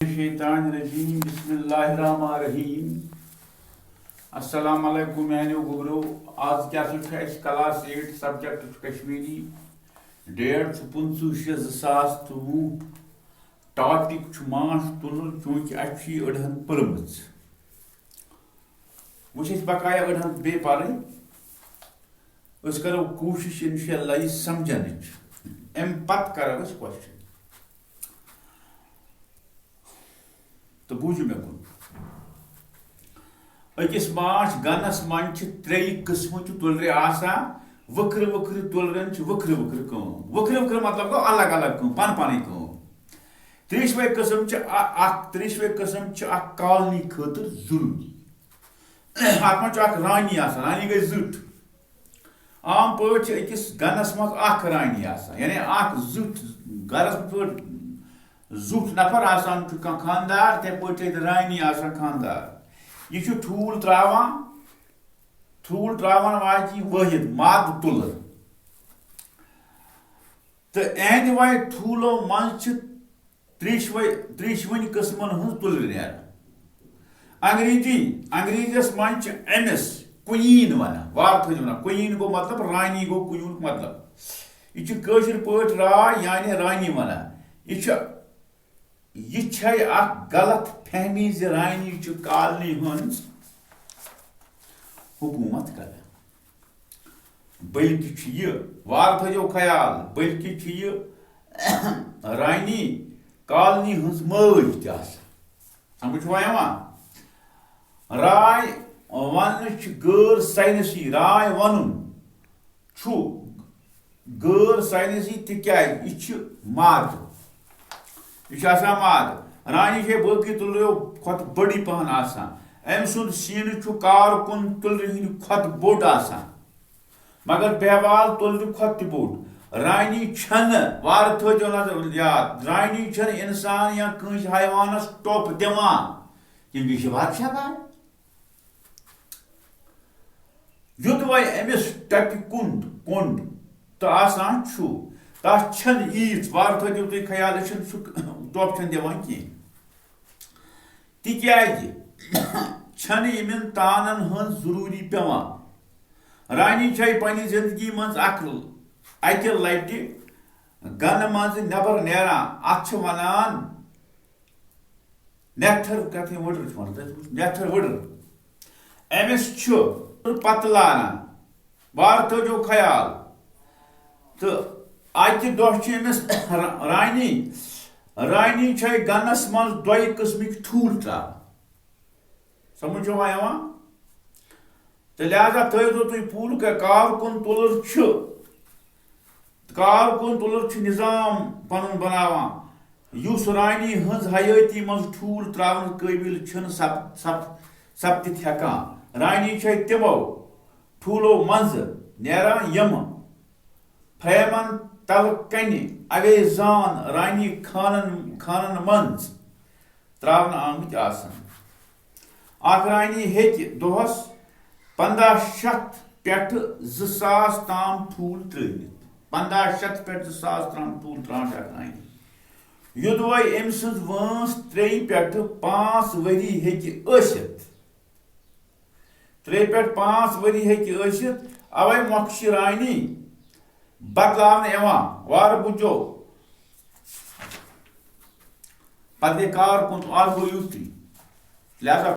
शैतानिर्रजीम बिस्मिल्लाहिर्रहमानिर्रहीम। अस्सलाम वालेकुम मेहनो गुबरो। आज क्या class 8 subject Kashmiri. Date 25/6/2023। Topic माश तुल चूंकि अड़हन पर्म वो बकाया अड़हन बे पारे करो कोशिश इंशाअल्लाह समझन अम पत करो क्वेश्चन तो बूझू मे कुन अकिस माश गनस मन त्रे किस्म तुलरे वक्र वक्र तुलरन वक्र वक्र कम वक्र वक्र मतलब गो अलग अलग कम पन पन कम त्रिशवे किस्म कॉलनी खतर जरूरी अत मह रानी रानी गई जुट आम पे अकिस गनस मज रानी यानी जुट गरस पे जुट नफर आसान खानदार ते पे रानी खानदार यह ठूल त्रावान वाजी वाहिद माद तुलर तो एहद वाय ठूलो मज त्रिशवन किस्मन हज तुलर नेर अंग्रेजीस मज एमिस कुन वन वार वन कुन गो मतलब रानी गो कुन मतलब यह पे राय यानी रानी वन यह गलत फहमी ज रानी कॉलनी हज हुकूमत कर बल्कि यह वार थो ख्याल बल्कि यह रानी कॉलनी हज मज समझ राय वन गैर साइंसी राय वन गैर साइंसी तिह माद यह माद रानी बाकी तुलरो खत बड़ी पहन अम सुन सीन कारकुन तुलर हिंद खत बोड़ मगर बेहवाल तुलर खत बोड़ रानी वार थो नजर याद रानी इंसान या कंस हैवानस टोप दिवान क्योंकि बादशाह युद्ध वह अमिस टप कुंड तो आसान तथ ईज वार थो तुम ख्याल टोप दिवान कह तिन तानन हज जरूरी पेवान रानी पन्नी जिंदगी मज अकि लट गन मज नबर नेरान अत वनान नेथर कथ वुडर नेथर वुडर अमिस पत लाना वार थो ख्याल तो अकि दमिस रानी गनस मज दो किस्मिक ठूल त्रा समझ तो लिहाजा थो तुम पूल कारकुन तुलर निजाम पन बनावान युस रानी हज हयाती मज ठूल त्रावन काबिल सपदित हेकान रानी तिमो ठूलो मज नेरान यम फ्रेमन तल कन अवेजान रानी खानन मज त्रावन आमत रानी हेक दोहस 1500 पेठ 2000 ताम ठूल त्रित 1500 पेठ 2000 ताम ठूल त्रान रानी युद्ध वह अम सज वंस 3 पेठ 5 वरी हेक 3 पेठ 5 वरी हेक अवै मोक्ष रानी बदलावन वार बुझो पते कारकुन गो युति लिहाजा